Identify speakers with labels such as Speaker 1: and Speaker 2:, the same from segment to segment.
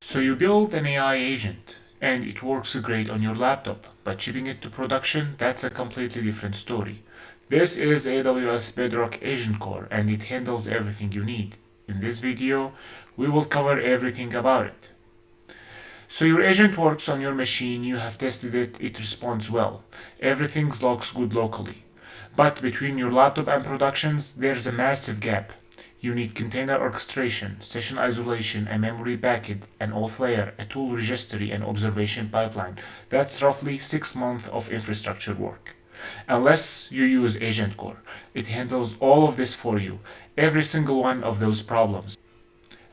Speaker 1: So you build an AI agent and it works great on your laptop, but shipping it to production, that's a completely different story. This is AWS Bedrock AgentCore and it handles everything you need. In this video, we will cover everything about it. So your agent works on your machine, you have tested it, it responds well. Everything looks good locally. But between your laptop and productions, there's a massive gap. You need container orchestration, session isolation, a memory bucket, an auth layer, a tool registry, and observation pipeline. That's roughly 6 months of infrastructure work. Unless you use AgentCore, it handles all of this for you, every single one of those problems.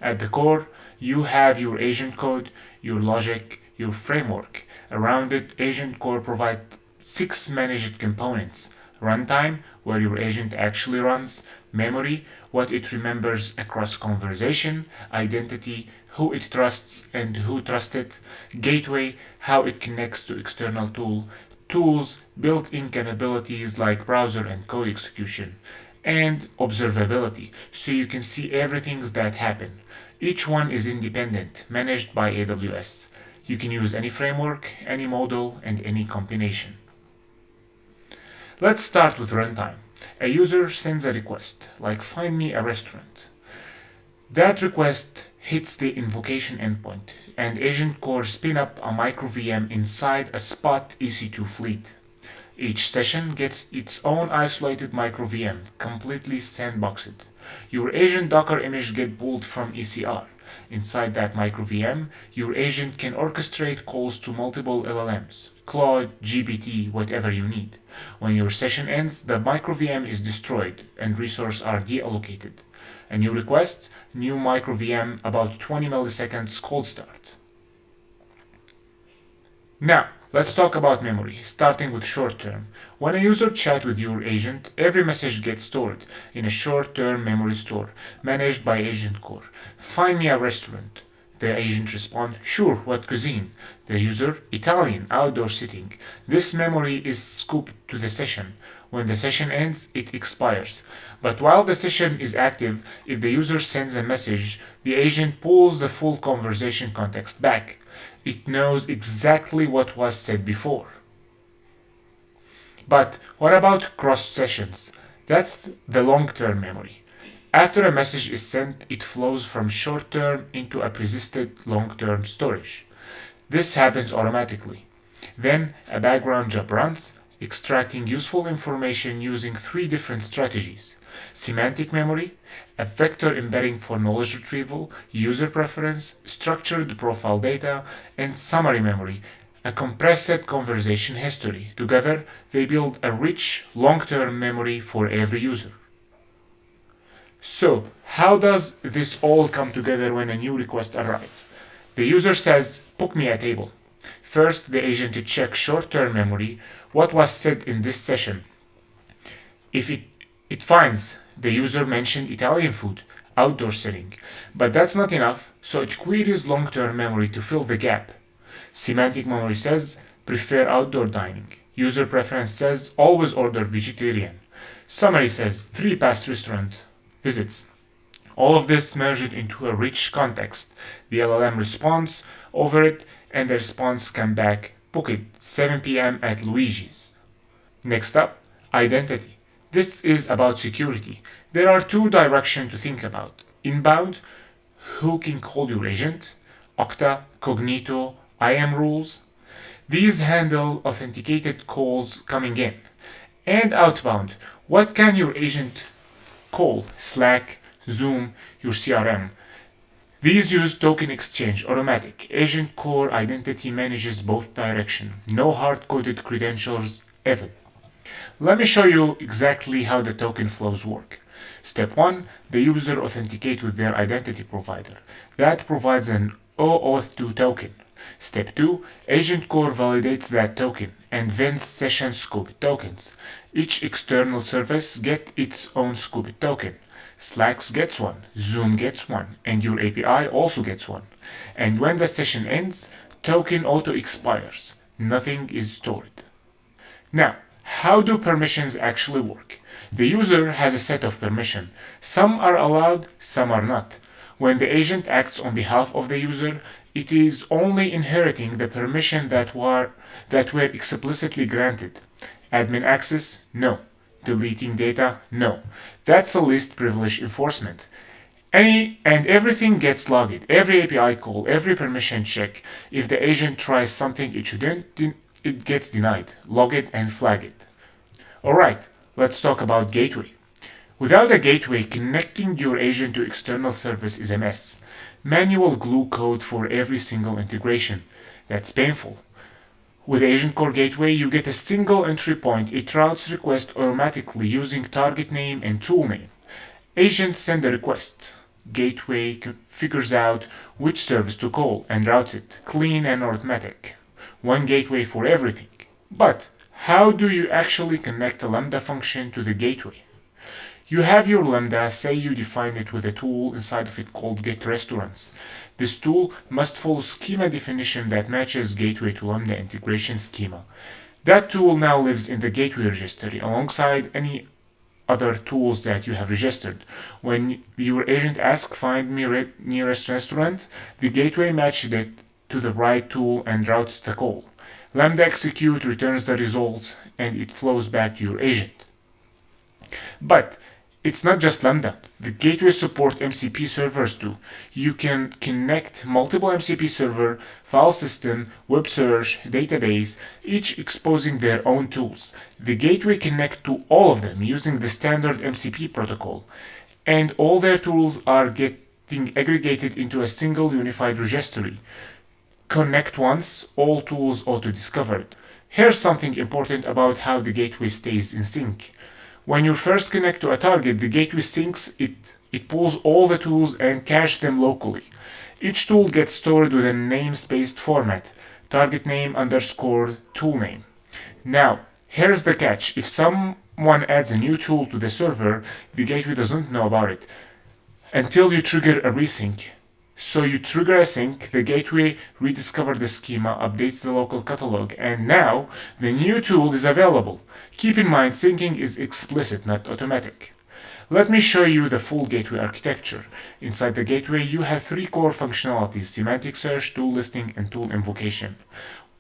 Speaker 1: At the core, you have your agent code, your logic, your framework. Around it, AgentCore provides 6 managed components. Runtime, where your agent actually runs. Memory, what it remembers across conversation. Identity, who it trusts and who trusts it. Gateway, how it connects to external tools, built-in capabilities like browser and code execution. And observability, so you can see everything that happen. Each one is independent, managed by AWS. You can use any framework, any model, and any combination. Let's start with runtime. A user sends a request, like find me a restaurant. That request hits the invocation endpoint, and AgentCore spin up a MicroVM inside a Spot EC2 fleet. Each session gets its own isolated MicroVM, completely sandboxed. Your agent Docker image gets pulled from ECR. Inside that MicroVM, your agent can orchestrate calls to multiple LLMs, Claude, GPT, whatever you need. When your session ends, the MicroVM is destroyed and resources are deallocated. A new request, new MicroVM, about 20 milliseconds cold start. Now, let's talk about memory, starting with short-term. When a user chats with your agent, every message gets stored in a short-term memory store, managed by AgentCore. Find me a restaurant. The agent responds, sure, what cuisine? The user, Italian, outdoor sitting. This memory is scooped to the session. When the session ends, it expires. But while the session is active, if the user sends a message, the agent pulls the full conversation context back. It knows exactly what was said before. But what about cross sessions? That's the long-term memory. After a message is sent, it flows from short-term into a persistent long-term storage. This happens automatically. Then a background job runs, extracting useful information using 3 different strategies: semantic memory, a vector embedding for knowledge retrieval, user preference, structured profile data, and summary memory, a compressed conversation history. Together, they build a rich, long-term memory for every user. So, how does this all come together when a new request arrives? The user says, book me a table. First, the agent checks short-term memory, what was said in this session. If it finds the user mentioned Italian food, outdoor setting, but that's not enough, so it queries long-term memory to fill the gap. Semantic memory says, prefer outdoor dining. User preference says, always order vegetarian. Summary says, 3 past restaurant visits. All of this merged into a rich context. The LLM responds over it, and the response comes back, book it, 7 p.m. at Luigi's. Next up, identity. This is about security. There are 2 directions to think about. Inbound, who can call your agent? Okta, Cognito, IAM rules. These handle authenticated calls coming in. And outbound, what can your agent call? Slack, Zoom, your CRM. These use token exchange, automatic. AgentCore identity manages both directions. No hard-coded credentials ever. Let me show you exactly how the token flows work. Step 1, the user authenticates with their identity provider. That provides an OAuth2 token. Step 2, AgentCore validates that token and vends session scoped tokens. Each external service gets its own scoped token. Slack gets one, Zoom gets one, and your API also gets one. And when the session ends, token auto expires. Nothing is stored. Now, how do permissions actually work? The user has a set of permissions. Some are allowed, some are not. When the agent acts on behalf of the user, it is only inheriting the permission that were explicitly granted. Admin access? No. Deleting data? No. That's a least privilege enforcement. Everything gets logged. Every API call, every permission check. If the agent tries something it shouldn't, it gets denied. Log it and flag it. Alright, let's talk about gateway. Without a gateway, connecting your agent to external service is a mess. Manual glue code for every single integration. That's painful. With AgentCore Gateway, you get a single entry point. It routes requests automatically using target name and tool name. Agents send a request. Gateway figures out which service to call and routes it. Clean and automatic. One gateway for everything. But how do you actually connect a Lambda function to the gateway? You have your Lambda, say you define it with a tool inside of it called getRestaurants. This tool must follow schema definition that matches gateway to Lambda integration schema. That tool now lives in the gateway registry alongside any other tools that you have registered. When your agent asks find me nearest restaurant, the gateway matches it to the right tool and routes the call. Lambda execute returns the results and it flows back to your agent. But it's not just Lambda. The gateway support MCP servers too. You can connect multiple MCP server, file system, web search, database, each exposing their own tools. The gateway connect to all of them using the standard MCP protocol, and all their tools are getting aggregated into a single unified registry. Connect once, all tools auto-discovered. Here's something important about how the gateway stays in sync. When you first connect to a target, the gateway syncs it. It pulls all the tools and caches them locally. Each tool gets stored with a namespaced format, target name underscore tool name. Now, here's the catch. If someone adds a new tool to the server, the gateway doesn't know about it until you trigger a resync. So you trigger a sync, the gateway rediscovers the schema, updates the local catalog, and now the new tool is available. Keep in mind, syncing is explicit, not automatic. Let me show you the full gateway architecture. Inside the gateway, you have three core functionalities: semantic search, tool listing, and tool invocation.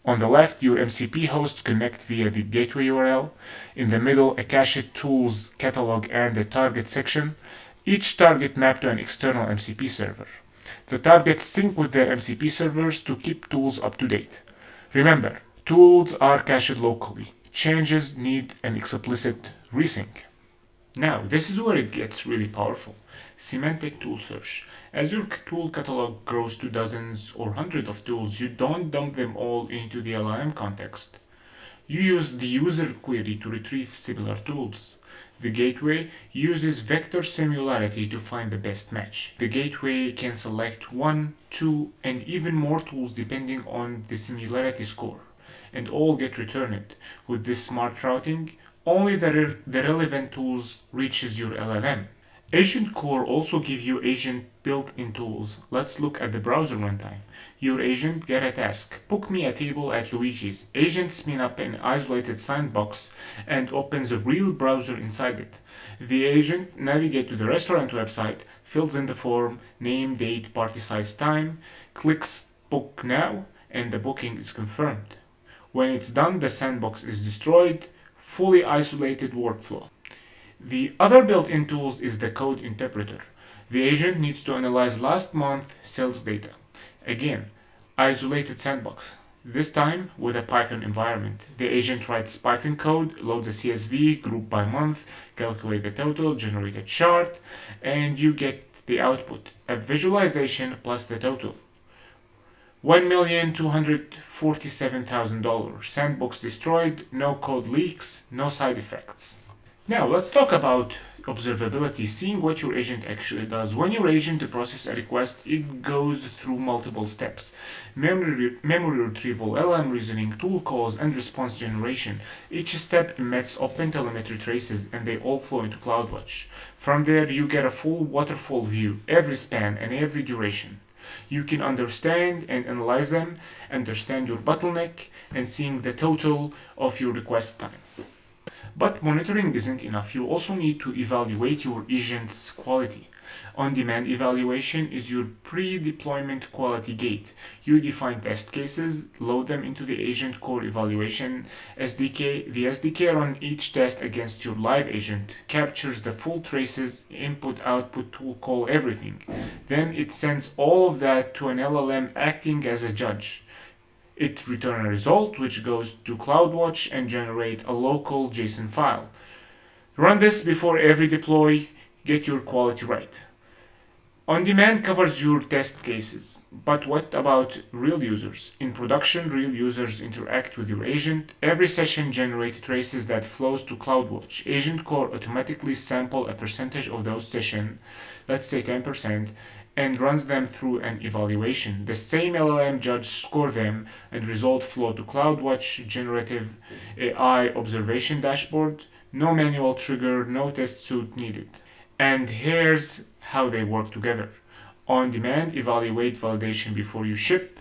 Speaker 1: On the left, your MCP hosts connect via the gateway URL. In the middle, a cached tools catalog and a target section. Each target mapped to an external MCP server. The targets sync with their MCP servers to keep tools up to date. Remember, tools are cached locally. Changes need an explicit resync. Now, this is where it gets really powerful. Semantic Tool Search. As your tool catalog grows to dozens or hundreds of tools, you don't dump them all into the LLM context. You use the user query to retrieve similar tools. The gateway uses vector similarity to find the best match. The gateway can select 1, 2, and even more tools depending on the similarity score, and all get returned. With this smart routing, only the relevant tools reaches your LLM. AgentCore also gives you agent built-in tools. Let's look at the browser runtime. Your agent get a task. Book me a table at Luigi's. Agent spin up an isolated sandbox and opens a real browser inside it. The agent navigates to the restaurant website, fills in the form, name, date, party size, time, clicks book now, and the booking is confirmed. When it's done, the sandbox is destroyed. Fully isolated workflow. The other built-in tools is the code interpreter. The agent needs to analyze last month sales data. Again, isolated sandbox. This time with a Python environment. The agent writes Python code, loads a CSV, group by month, calculate the total, generate a chart, and you get the output, a visualization plus the total. $1,247,000. Sandbox destroyed, no code leaks, no side effects. Now let's talk about observability, seeing what your agent actually does. When your agent processes a request, it goes through multiple steps. Memory retrieval, LLM reasoning, tool calls, and response generation. Each step emits open telemetry traces and they all flow into CloudWatch. From there you get a full waterfall view, every span and every duration. You can understand and analyze them, understand your bottleneck, and seeing the total of your request time. But monitoring isn't enough. You also need to evaluate your agent's quality. On-demand evaluation is your pre-deployment quality gate. You define test cases, load them into the AgentCore evaluation SDK. The SDK runs each test against your live agent, captures the full traces, input-output tool call, everything. Then it sends all of that to an LLM acting as a judge. It returns a result which goes to CloudWatch and generate a local JSON file. Run this before every deploy, get your quality right. On-demand covers your test cases, but what about real users? In production, real users interact with your agent. Every session generates traces that flows to CloudWatch. AgentCore automatically sample a percentage of those sessions, let's say 10%, and runs them through an evaluation. The same LLM judge score them, and result flow to CloudWatch generative AI observation dashboard. No manual trigger, no test suite needed. And here's how they work together. On demand, evaluate validation before you ship.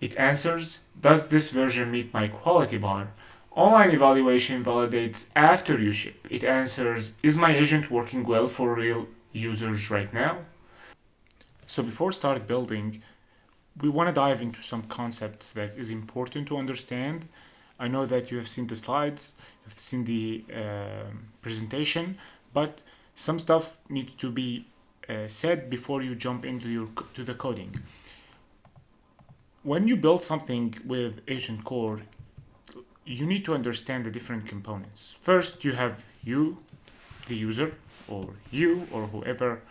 Speaker 1: It answers, does this version meet my quality bar? Online evaluation validates after you ship. It answers, is my agent working well for real users right now? So before start building, we want to dive into some concepts that is important to understand. I know that you have seen the slides, you've seen the presentation, but some stuff needs to be said before you jump into the coding. When you build something with AgentCore, you need to understand the different components. First, you have you, the user, or you, or whoever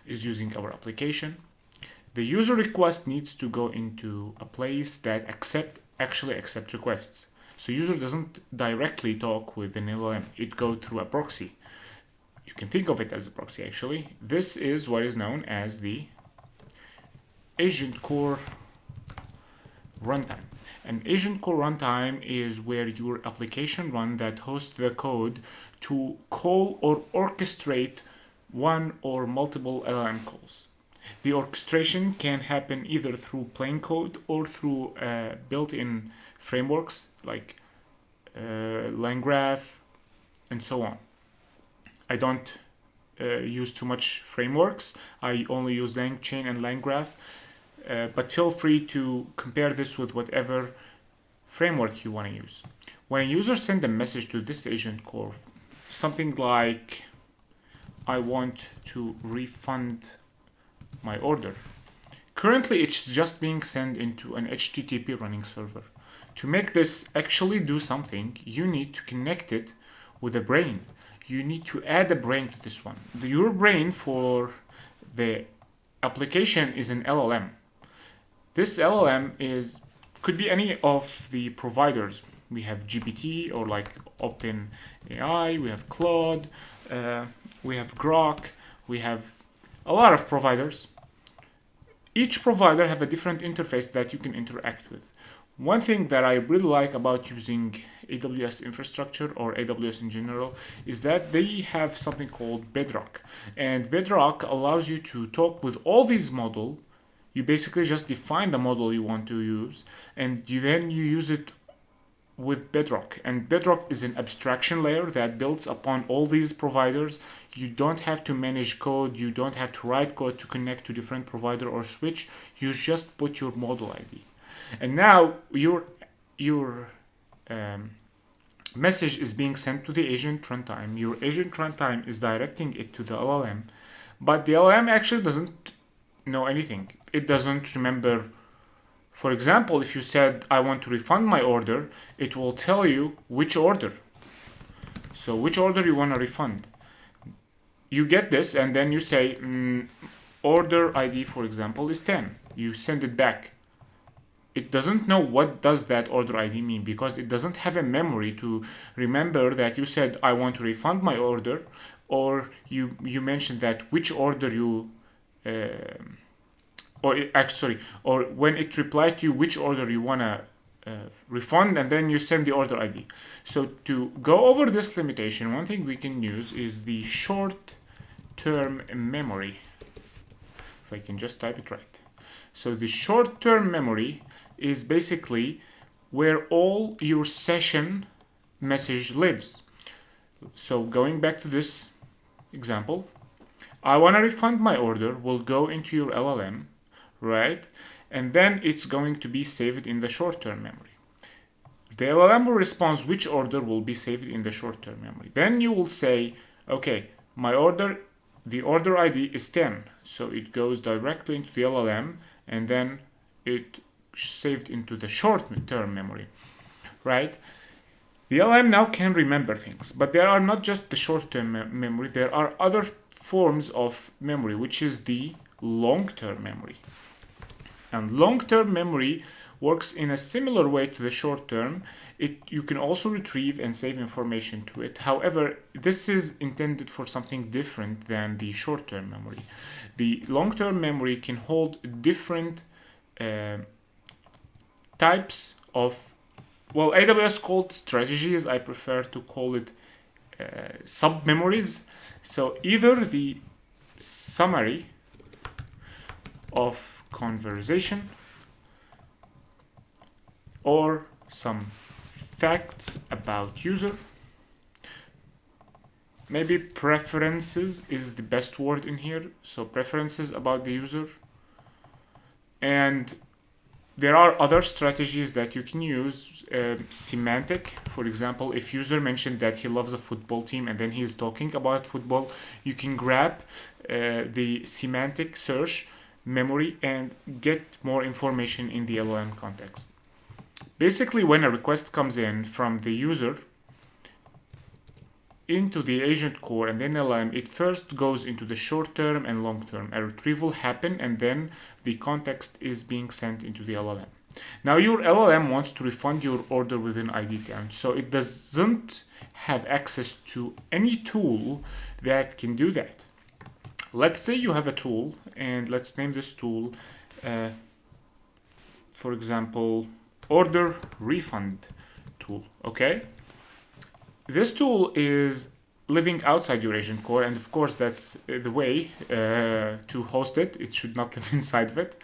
Speaker 1: is using our application. The user request needs to go into a place that actually accept requests. So user doesn't directly talk with an LLM. It goes through a proxy. You can think of it as a proxy, actually. This is what is known as the AgentCore Runtime. An AgentCore Runtime is where your application run that hosts the code to call or orchestrate one or multiple LLM calls. The orchestration can happen either through plain code or through built-in frameworks like LangGraph and so on. I don't use too much frameworks. I only use LangChain and LangGraph, but feel free to compare this with whatever framework you want to use. When a user sends a message to this AgentCore, something like, I want to refund my order. Currently, it's just being sent into an HTTP running server. To make this actually do something, you need to connect it with a brain. You need to add a brain to this one. Your brain for the application is an LLM. This LLM could be any of the providers. We have GPT or like OpenAI, we have Claude, we have Grok, we have a lot of providers. Each provider have a different interface that you can interact with. One thing that I really like about using AWS infrastructure or AWS in general is that they have something called Bedrock. And Bedrock allows you to talk with all these models. You basically just define the model you want to use, and then you use it with Bedrock. And Bedrock is an abstraction layer that builds upon all these providers. You don't have to manage code. You don't have to write code to connect to different provider or switch. You just put your model ID. And now your message is being sent to the agent runtime. Your agent runtime is directing it to the LLM, but the LLM actually doesn't know anything. It doesn't remember. For example, if you said, I want to refund my order, it will tell you which order. So which order you want to refund. You get this, and then you say, order ID, for example, is 10. You send it back. It doesn't know what does that order ID mean, because it doesn't have a memory to remember that you said, I want to refund my order, or you mentioned that which order you, or when it replied to you which order you want to refund, and then you send the order ID. So to go over this limitation, one thing we can use is the short-term memory. If I can just type it right. So the short-term memory is basically where all your session message lives. So going back to this example, I want to refund my order will go into your LLM, right? And then it's going to be saved in the short-term memory. The LLM will respond which order will be saved in the short-term memory. Then you will say, okay, my order, the order ID is 10. So it goes directly into the LLM and then it saved into the short-term memory, right? The LLM now can remember things, but there are not just the short-term memory, there are other forms of memory, which is the long-term memory. And long-term memory works in a similar way to the short-term. You can also retrieve and save information to it. However, this is intended for something different than the short-term memory. The long-term memory can hold different types of, well, AWS called strategies. I prefer to call it sub-memories. So either the summary of conversation or some facts about user. Maybe preferences is the best word in here. So preferences about the user. And there are other strategies that you can use. Semantic, for example, if user mentioned that he loves a football team and then he is talking about football, you can grab the semantic search memory and get more information in the LLM context. Basically, when a request comes in from the user into the AgentCore and then LLM, it first goes into the short-term and long-term. A retrieval happens and then the context is being sent into the LLM. Now your LLM wants to refund your order within ID 10, so it doesn't have access to any tool that can do that. Let's say you have a tool, and let's name this tool, for example, order refund tool, okay? This tool is living outside your AgentCore, and of course that's the way to host it. It should not live inside of it.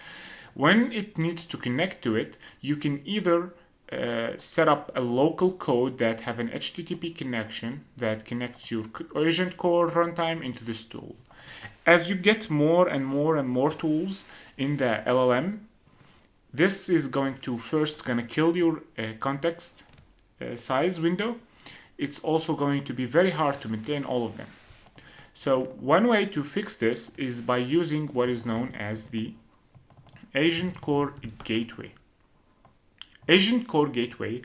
Speaker 1: When it needs to connect to it, you can either set up a local code that have an HTTP connection that connects your AgentCore runtime into this tool. As you get more and more and more tools in the LLM, this is going to kill your context size window. It's also going to be very hard to maintain all of them. So one way to fix this is by using what is known as the AgentCore Gateway. AgentCore Gateway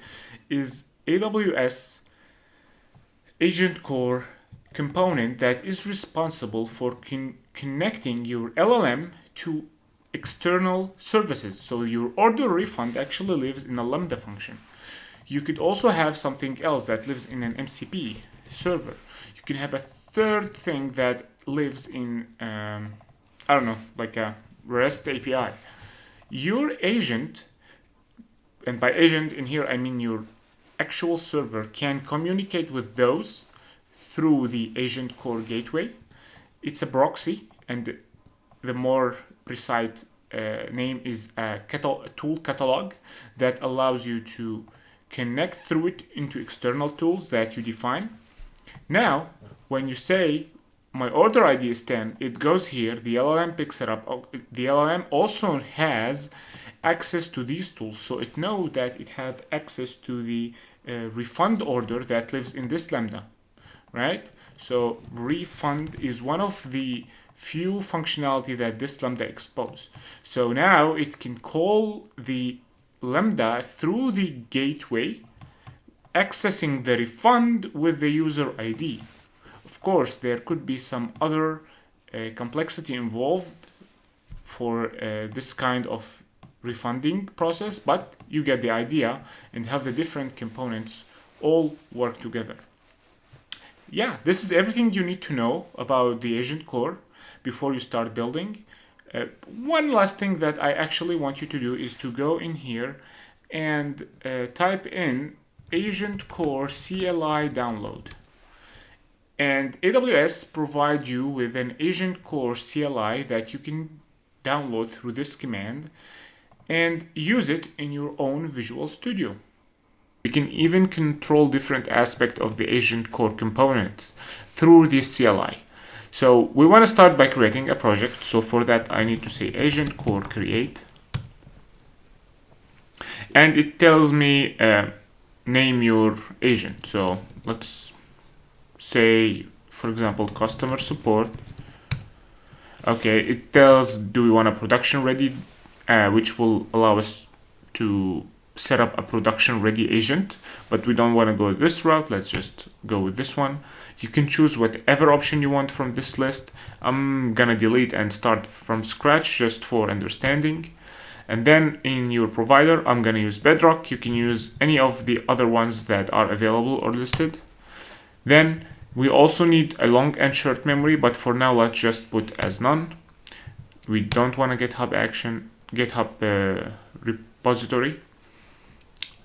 Speaker 1: is AWS AgentCore component that is responsible for connecting your LLM to external services. So your order refund actually lives in a Lambda function. You could also have something else that lives in an MCP server. You can have a third thing that lives in, like a REST API. Your agent, and by agent in here I mean your actual server, can communicate with those through the AgentCore Gateway. It's a proxy, and the more precise name is a tool catalog that allows you to connect through it into external tools that you define. Now, when you say my order ID is 10, it goes here, the LLM picks it up. The LLM also has access to these tools, so it knows that it has access to the refund order that lives in this Lambda, right? So refund is one of the few functionality that this Lambda exposes. So now it can call the Lambda through the gateway, accessing the refund with the user ID. Of course, there could be some other complexity involved for this kind of refunding process, but you get the idea and have the different components all work together. Yeah, this is everything you need to know about the AgentCore before you start building. One last thing that I actually want you to do is to go in here and type in AgentCore CLI download. And AWS provide you with an AgentCore CLI that you can download through this command and use it in your own Visual Studio. You can even control different aspects of the AgentCore components through this CLI. So we want to start by creating a project. So for that, I need to say AgentCore create. And it tells me name your agent. So let's say, for example, customer support. Okay, it tells, do we want a production ready, which will allow us to set up a production ready agent, but we don't want to go this route. Let's just go with this one. You can choose whatever option you want from this list. I'm gonna delete and start from scratch just for understanding. And then in your provider, I'm gonna use Bedrock. You can use any of the other ones that are available or listed. Then we also need a long and short memory, but for now, let's just put as none. We don't want a GitHub repository.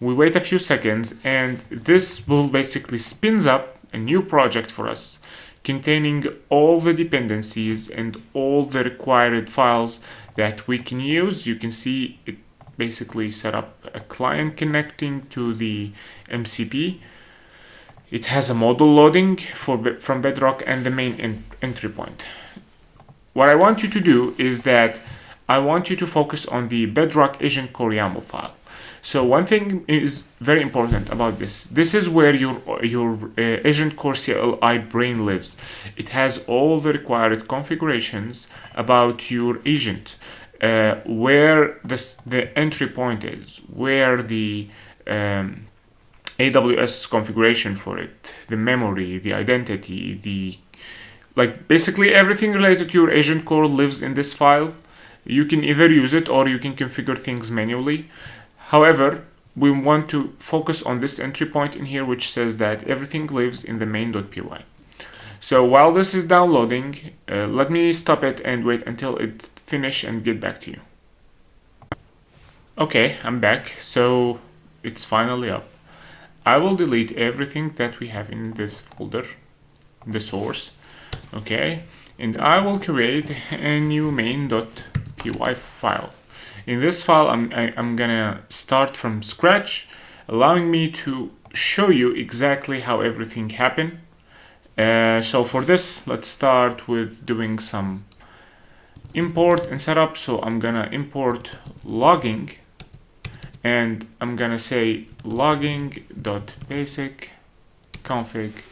Speaker 1: We wait a few seconds, and this will basically spins up a new project for us containing all the dependencies and all the required files that we can use. You can see it basically set up a client connecting to the MCP. It has a model loading from Bedrock and the main entry point. What I want you to do is that I want you to focus on the bedrock-agent-core.yaml file. So one thing is very important about this. This is where your AgentCore CLI brain lives. It has all the required configurations about your agent, where the entry point is, where the AWS configuration for it, the memory, the identity, basically everything related to your AgentCore lives in this file. You can either use it or you can configure things manually. However, we want to focus on this entry point in here, which says that everything lives in the main.py. So while this is downloading, let me stop it and wait until it finishes and get back to you. Okay, I'm back. So it's finally up. I will delete everything that we have in this folder, the source. Okay, and I will create a new main.py file. In this file, I'm gonna start from scratch, allowing me to show you exactly how everything happened. So for this, let's start with doing some import and setup. So I'm gonna import logging, and I'm gonna say logging.basic config.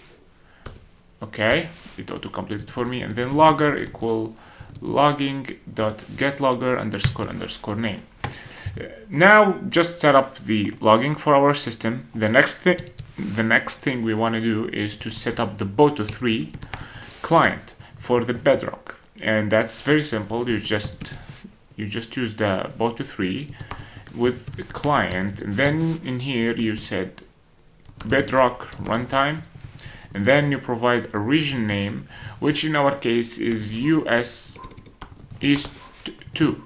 Speaker 1: Okay, it auto-completed for me, and then logger equal logging.getLogger__name. Now just set up the logging for our system. The next thing we want to do is to set up the Boto3 client for the Bedrock, and that's very simple. You just use the Boto3 with the client, and then in here you set Bedrock Runtime, and then you provide a region name, which in our case is US East 2.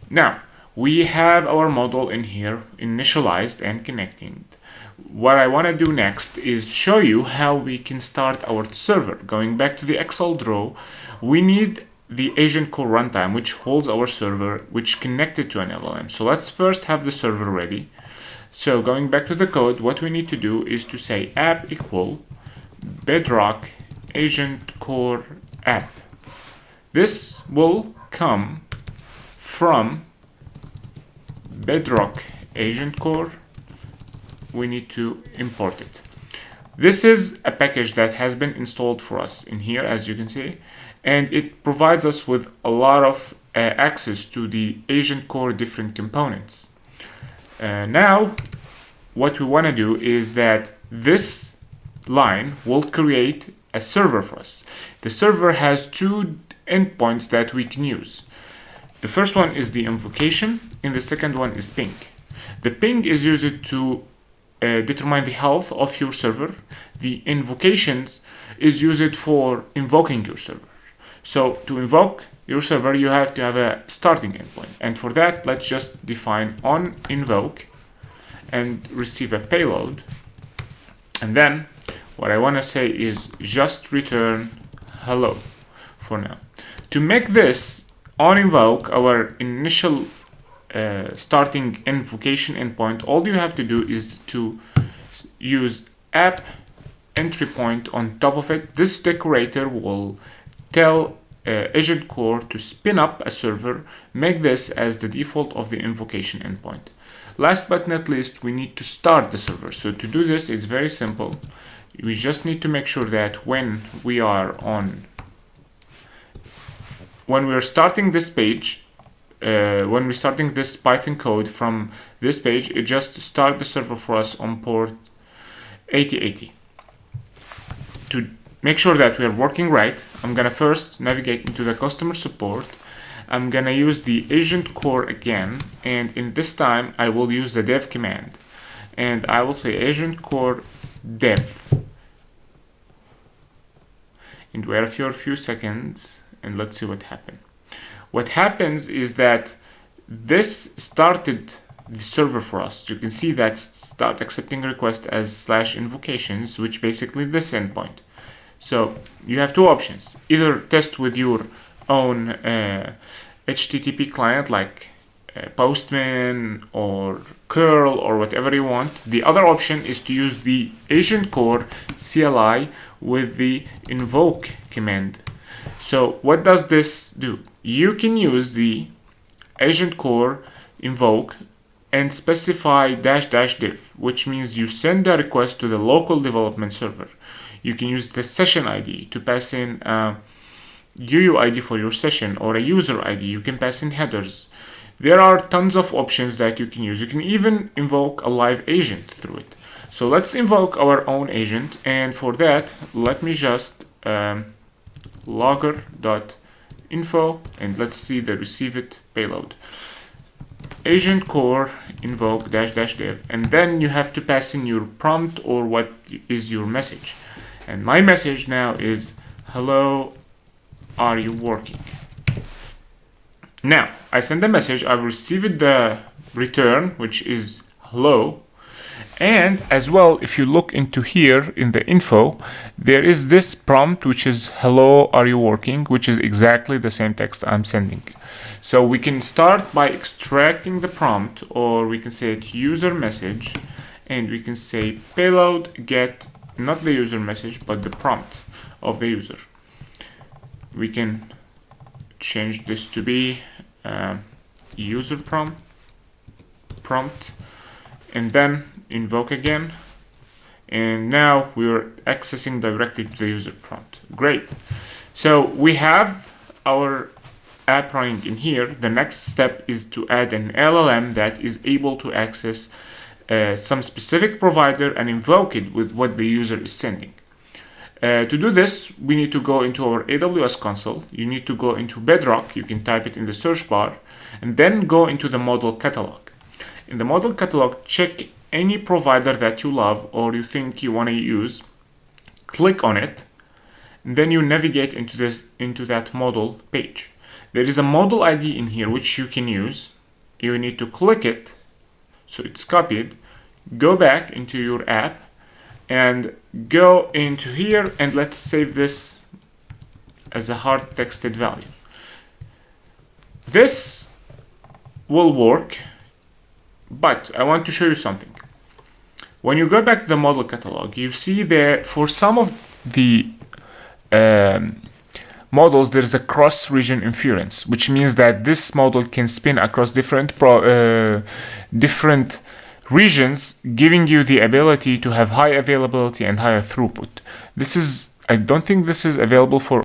Speaker 1: Now we have our model in here initialized and connecting. What I want to do next is show you how we can start our server. Going back to the xCloud row, we need the AgentCore runtime, which holds our server, which connected to an LLM. So let's first have the server ready. So going back to the code, what we need to do is to say app equal bedrock-agent-core-app. This will come from Bedrock AgentCore. We need to import it. This is a package that has been installed for us in here, as you can see, and it provides us with a lot of access to the AgentCore different components. Now, what we want to do is that this line will create a server for us. The server has two endpoints that we can use. The first one is the invocation, and the second one is ping. The ping is used to determine the health of your server. The invocations is used for invoking your server. So to invoke your server, you have to have a starting endpoint. And for that, let's just define on invoke and receive a payload. And then what I want to say is just return hello for now. To make this on invoke, our initial starting invocation endpoint, all you have to do is to use app entry point on top of it. This decorator will tell AgentCore to spin up a server, make this as the default of the invocation endpoint. Last but not least, we need to start the server. So to do this, it's very simple. We just need to make sure that when we're starting this page, when we're starting this Python code from this page, it just start the server for us on port 8080. To make sure that we are working right, I'm gonna first navigate into the customer support. I'm gonna use the AgentCore again, and in this time I will use the dev command, and I will say AgentCore dev, and wait for a few seconds, and let's see what happened. What happens is that this started the server for us. You can see that start accepting request as /invocations, which basically this endpoint. So you have two options: either test with your own HTTP client like Postman or curl or whatever you want. The other option is to use the AgentCore CLI with the invoke command. So what does this do? You can use the AgentCore invoke and specify --dev, which means you send a request to the local development server. You can use the session ID to pass in a UUID for your session or a user ID. You can pass in headers. There are tons of options that you can use. You can even invoke a live agent through it. So let's invoke our own agent, and for that, let me just logger.info, and let's see the receive it payload. AgentCore invoke --dev, and then you have to pass in your prompt or what is your message. And my message now is, hello, are you working? Now I send a message, I received the return, which is hello. And as well, if you look into here in the info, there is this prompt, which is hello, are you working, which is exactly the same text I'm sending. So we can start by extracting the prompt, or we can say it user message, and we can say payload get not the user message but the prompt of the user. We can change this to be user prompt, and then invoke again, and now we're accessing directly to the user prompt. Great. So we have our app running in here. The next step is to add an LLM that is able to access some specific provider and invoke it with what the user is sending. To do this, we need to go into our AWS console. You need to go into Bedrock. You can type it in the search bar, and then go into the model catalog. In the model catalog, check any provider that you love or you think you want to use. Click on it, and then you navigate into that model page. There is a model ID in here which you can use. You need to click it so it's copied. Go back into your app and go into here, and let's save this as a hard texted value. This will work, but I want to show you something. When you go back to the model catalog, you see there for some of the models there is a cross-region inference, which means that this model can spin across different regions, giving you the ability to have high availability and higher throughput. I don't think this is available for